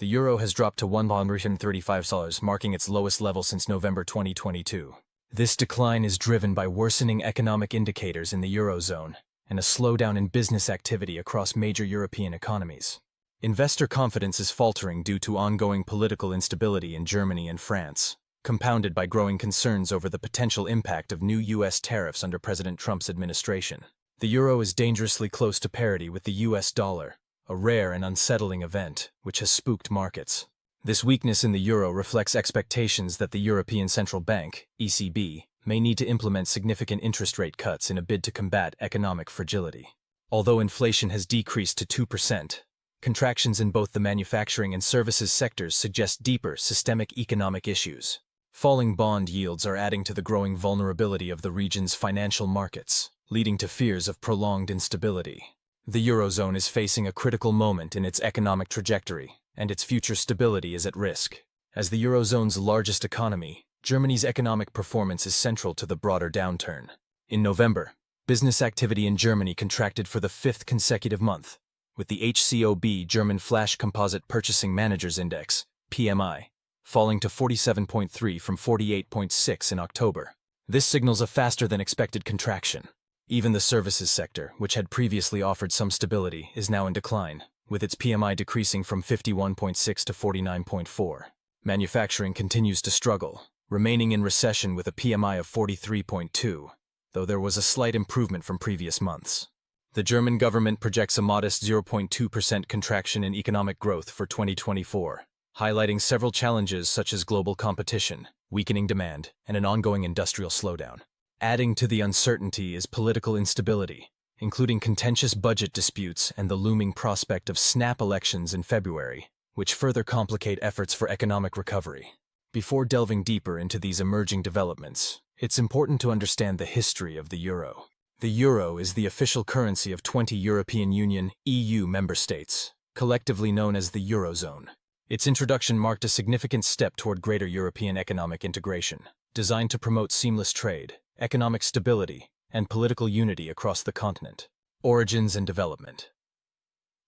The euro has dropped to $1.35, marking its lowest level since November 2022. This decline is driven by worsening economic indicators in the Eurozone and a slowdown in business activity across major European economies. Investor confidence is faltering due to ongoing political instability in Germany and France, compounded by growing concerns over the potential impact of new U.S. tariffs under President Trump's administration. The euro is dangerously close to parity with the U.S. dollar, a rare and unsettling event which has spooked markets. This weakness in the euro reflects expectations that the European Central Bank, ECB, may need to implement significant interest rate cuts in a bid to combat economic fragility. Although inflation has decreased to 2%, contractions in both the manufacturing and services sectors suggest deeper systemic economic issues. Falling bond yields are adding to the growing vulnerability of the region's financial markets, leading to fears of prolonged instability. The Eurozone is facing a critical moment in its economic trajectory, and its future stability is at risk. As the Eurozone's largest economy, Germany's economic performance is central to the broader downturn. In November, business activity in Germany contracted for the fifth consecutive month, with the HCOB German Flash Composite Purchasing Managers Index, PMI, falling to 47.3 from 48.6 in October. This signals a faster-than-expected contraction. Even the services sector, which had previously offered some stability, is now in decline, with its PMI decreasing from 51.6 to 49.4. Manufacturing continues to struggle, remaining in recession with a PMI of 43.2, though there was a slight improvement from previous months. The German government projects a modest 0.2% contraction in economic growth for 2024, highlighting several challenges such as global competition, weakening demand, and an ongoing industrial slowdown. Adding to the uncertainty is political instability, including contentious budget disputes and the looming prospect of snap elections in February, which further complicate efforts for economic recovery. Before delving deeper into these emerging developments, it's important to understand the history of the euro. The euro is the official currency of 20 European Union (EU) member states, collectively known as the Eurozone. Its introduction marked a significant step toward greater European economic integration, designed to promote seamless trade, economic stability, and political unity across the continent. Origins and development.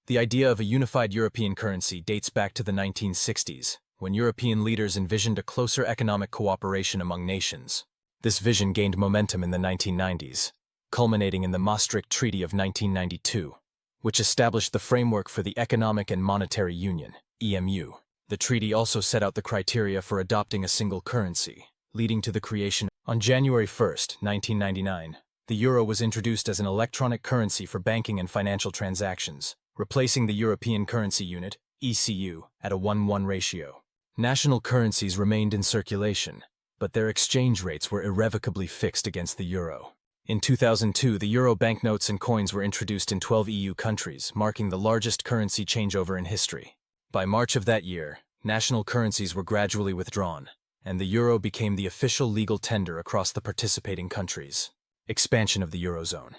The idea of a unified European currency dates back to the 1960s, when European leaders envisioned a closer economic cooperation among nations. This vision gained momentum in the 1990s, culminating in the Maastricht Treaty of 1992, which established the framework for the Economic and Monetary Union, EMU. The treaty also set out the criteria for adopting a single currency, leading to the creation. On January 1, 1999, the euro was introduced as an electronic currency for banking and financial transactions, replacing the European Currency Unit, ECU, at a 1:1 ratio. National currencies remained in circulation, but their exchange rates were irrevocably fixed against the euro. In 2002, the euro banknotes and coins were introduced in 12 EU countries, marking the largest currency changeover in history. By March of that year, national currencies were gradually withdrawn, and the euro became the official legal tender across the participating countries. Expansion of the Eurozone.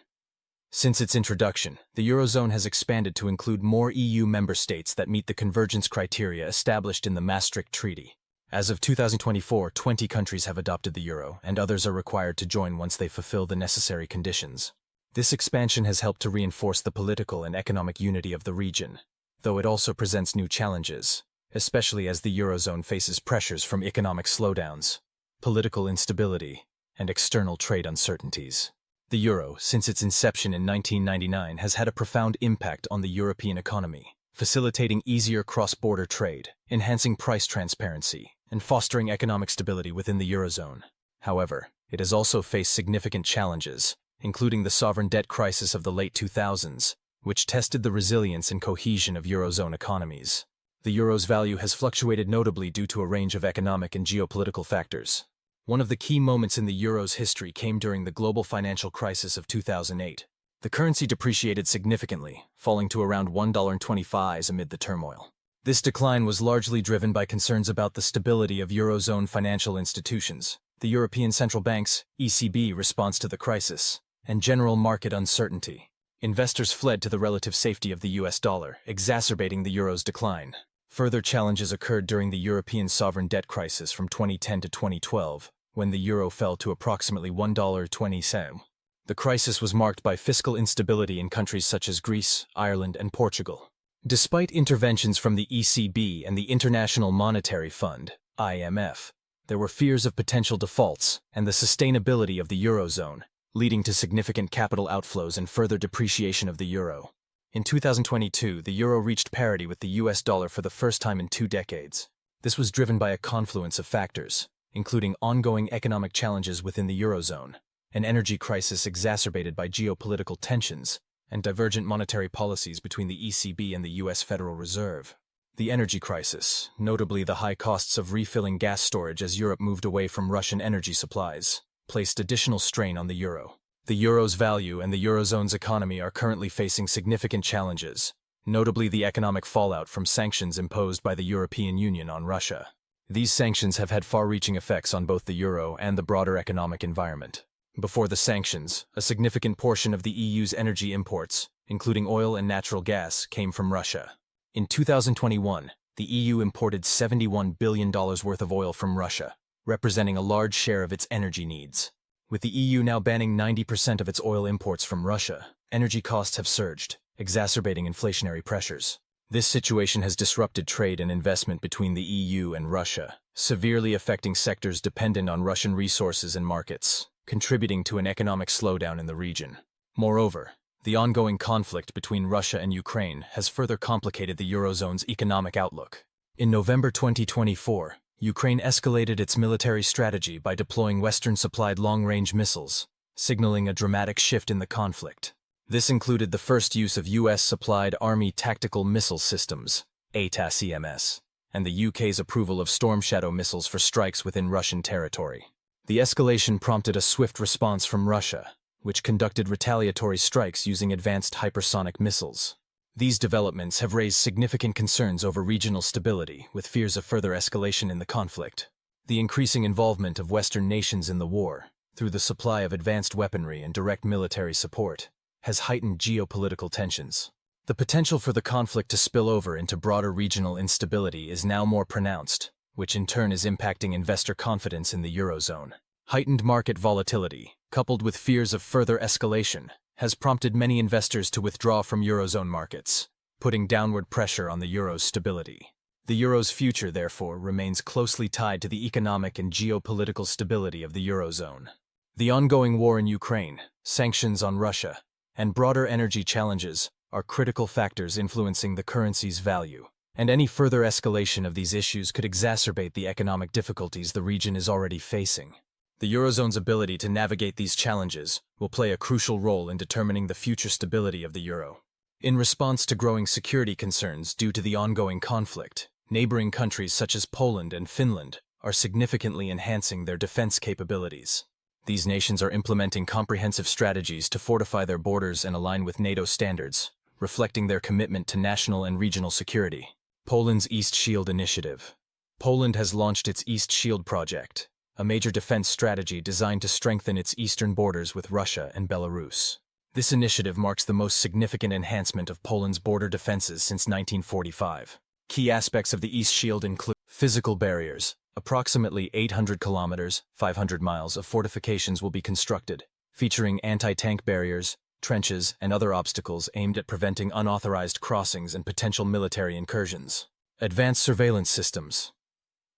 Since its introduction, the Eurozone has expanded to include more EU member states that meet the convergence criteria established in the Maastricht Treaty. As of 2024, 20 countries have adopted the euro, and others are required to join once they fulfill the necessary conditions. This expansion has helped to reinforce the political and economic unity of the region, though it also presents new challenges, especially as the Eurozone faces pressures from economic slowdowns, political instability, and external trade uncertainties. The euro, since its inception in 1999, has had a profound impact on the European economy, facilitating easier cross-border trade, enhancing price transparency, and fostering economic stability within the Eurozone. However, it has also faced significant challenges, including the sovereign debt crisis of the late 2000s, which tested the resilience and cohesion of Eurozone economies. The euro's value has fluctuated notably due to a range of economic and geopolitical factors. One of the key moments in the euro's history came during the global financial crisis of 2008. The currency depreciated significantly, falling to around $1.25 amid the turmoil. This decline was largely driven by concerns about the stability of Eurozone financial institutions, the European Central Bank's (ECB) response to the crisis, and general market uncertainty. Investors fled to the relative safety of the US dollar, exacerbating the euro's decline. Further challenges occurred during the European sovereign debt crisis from 2010 to 2012, when the euro fell to approximately $1.20. The crisis was marked by fiscal instability in countries such as Greece, Ireland, and Portugal. Despite interventions from the ECB and the International Monetary Fund, IMF, there were fears of potential defaults and the sustainability of the Eurozone, leading to significant capital outflows and further depreciation of the euro. In 2022, the euro reached parity with the US dollar for the first time in 2 decades. This was driven by a confluence of factors, including ongoing economic challenges within the Eurozone, an energy crisis exacerbated by geopolitical tensions, and divergent monetary policies between the ECB and the US Federal Reserve. The energy crisis, notably the high costs of refilling gas storage as Europe moved away from Russian energy supplies, placed additional strain on the euro. The euro's value and the Eurozone's economy are currently facing significant challenges, notably the economic fallout from sanctions imposed by the European Union on Russia. These sanctions have had far-reaching effects on both the euro and the broader economic environment. Before the sanctions, a significant portion of the EU's energy imports, including oil and natural gas, came from Russia. In 2021, the EU imported $71 billion worth of oil from Russia, representing a large share of its energy needs. With the EU now banning 90% of its oil imports from Russia, energy costs have surged, exacerbating inflationary pressures. This situation has disrupted trade and investment between the EU and Russia, severely affecting sectors dependent on Russian resources and markets, contributing to an economic slowdown in the region. Moreover, the ongoing conflict between Russia and Ukraine has further complicated the Eurozone's economic outlook. In November 2024, Ukraine escalated its military strategy by deploying Western-supplied long-range missiles, signaling a dramatic shift in the conflict. This included the first use of US-supplied Army Tactical Missile Systems, ATACMS, and the UK's approval of Storm Shadow missiles for strikes within Russian territory. The escalation prompted a swift response from Russia, which conducted retaliatory strikes using advanced hypersonic missiles. These developments have raised significant concerns over regional stability, with fears of further escalation in the conflict. The increasing involvement of Western nations in the war, through the supply of advanced weaponry and direct military support, has heightened geopolitical tensions. The potential for the conflict to spill over into broader regional instability is now more pronounced, which in turn is impacting investor confidence in the Eurozone. Heightened market volatility, coupled with fears of further escalation, has prompted many investors to withdraw from Eurozone markets, putting downward pressure on the euro's stability. The euro's future, therefore, remains closely tied to the economic and geopolitical stability of the Eurozone. The ongoing war in Ukraine, sanctions on Russia, and broader energy challenges are critical factors influencing the currency's value, and any further escalation of these issues could exacerbate the economic difficulties the region is already facing. The Eurozone's ability to navigate these challenges will play a crucial role in determining the future stability of the euro. In response to growing security concerns due to the ongoing conflict, neighboring countries such as Poland and Finland are significantly enhancing their defense capabilities. These nations are implementing comprehensive strategies to fortify their borders and align with NATO standards, reflecting their commitment to national and regional security. Poland's East Shield Initiative. Poland has launched its East Shield project, a major defense strategy designed to strengthen its eastern borders with Russia and Belarus. This initiative marks the most significant enhancement of Poland's border defenses since 1945. Key aspects of the East Shield include physical barriers. Approximately 800 kilometers, 500 miles of fortifications will be constructed, featuring anti-tank barriers, trenches, and other obstacles aimed at preventing unauthorized crossings and potential military incursions. Advanced surveillance systems.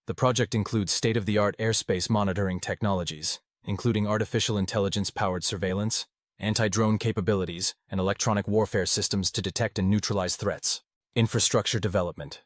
The project includes state-of-the-art airspace monitoring technologies, including artificial intelligence-powered surveillance, anti-drone capabilities, and electronic warfare systems to detect and neutralize threats. Infrastructure development.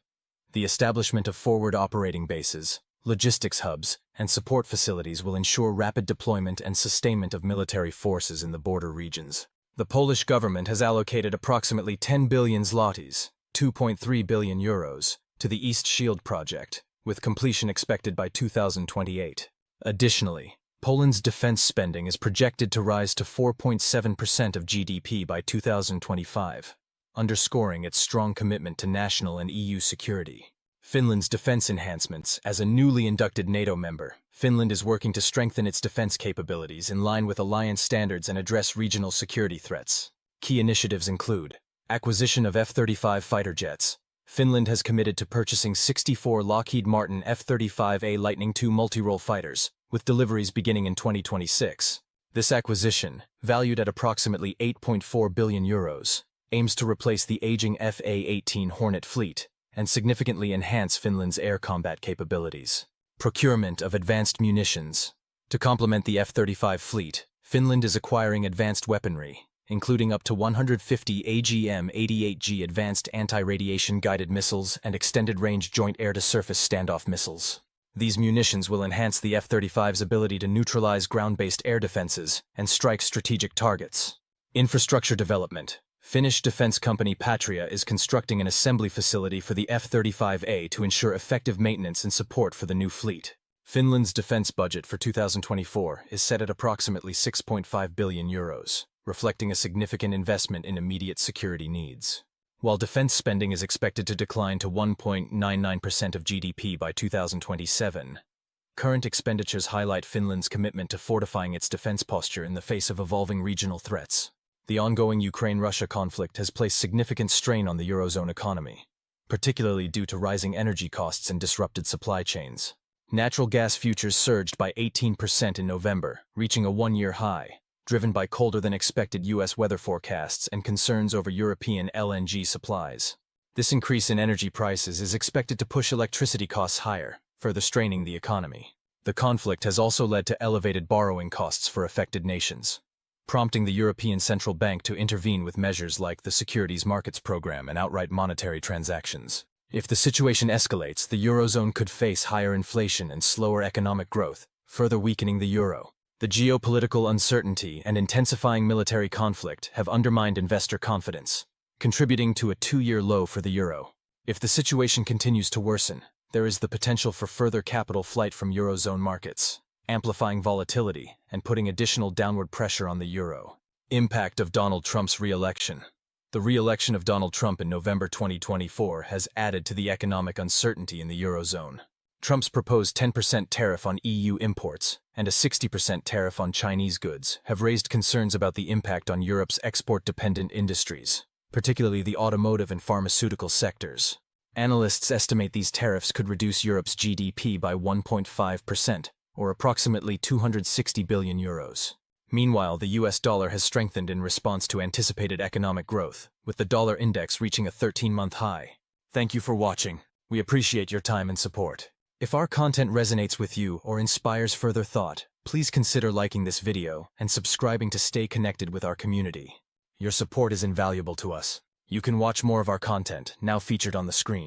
The establishment of forward operating bases, logistics hubs, and support facilities will ensure rapid deployment and sustainment of military forces in the border regions. The Polish government has allocated approximately 10 billion zlotys, 2.3 billion euros, to the East Shield project, with completion expected by 2028. Additionally, Poland's defense spending is projected to rise to 4.7% of GDP by 2025, underscoring its strong commitment to national and EU security. Finland's defense enhancements. As a newly inducted NATO member, Finland is working to strengthen its defense capabilities in line with alliance standards and address regional security threats. Key initiatives include acquisition of F-35 fighter jets. Finland has committed to purchasing 64 Lockheed Martin F-35A Lightning II multi-role fighters, with deliveries beginning in 2026. This acquisition, valued at approximately 8.4 billion euros, aims to replace the aging FA-18 Hornet fleet and significantly enhance Finland's air combat capabilities. Procurement of advanced munitions. To complement the F-35 fleet, Finland is acquiring advanced weaponry, including up to 150 AGM-88G advanced anti-radiation guided missiles and extended-range joint air-to-surface standoff missiles. These munitions will enhance the F-35's ability to neutralize ground-based air defenses and strike strategic targets. Infrastructure development. Finnish defense company Patria is constructing an assembly facility for the F-35A to ensure effective maintenance and support for the new fleet. Finland's defense budget for 2024 is set at approximately 6.5 billion euros, reflecting a significant investment in immediate security needs. While defense spending is expected to decline to 1.99% of GDP by 2027, current expenditures highlight Finland's commitment to fortifying its defense posture in the face of evolving regional threats. The ongoing Ukraine-Russia conflict has placed significant strain on the Eurozone economy, particularly due to rising energy costs and disrupted supply chains. Natural gas futures surged by 18% in November, reaching a one-year high, driven by colder-than-expected U.S. weather forecasts and concerns over European LNG supplies. This increase in energy prices is expected to push electricity costs higher, further straining the economy. The conflict has also led to elevated borrowing costs for affected nations, prompting the European Central Bank to intervene with measures like the Securities Markets Program and outright monetary transactions. If the situation escalates, the Eurozone could face higher inflation and slower economic growth, further weakening the euro. The geopolitical uncertainty and intensifying military conflict have undermined investor confidence, contributing to a two-year low for the euro. If the situation continues to worsen, there is the potential for further capital flight from Eurozone markets, amplifying volatility and putting additional downward pressure on the euro. Impact of Donald Trump's re-election. The re-election of Donald Trump in November 2024 has added to the economic uncertainty in the Eurozone. Trump's proposed 10% tariff on EU imports and a 60% tariff on Chinese goods have raised concerns about the impact on Europe's export-dependent industries, particularly the automotive and pharmaceutical sectors. Analysts estimate these tariffs could reduce Europe's GDP by 1.5%, or approximately 260 billion euros. Meanwhile, the US dollar has strengthened in response to anticipated economic growth, with the dollar index reaching a 13-month high. Thank you for watching. We appreciate your time and support. If our content resonates with you or inspires further thought, please consider liking this video and subscribing to stay connected with our community. Your support is invaluable to us. You can watch more of our content, now featured on the screen.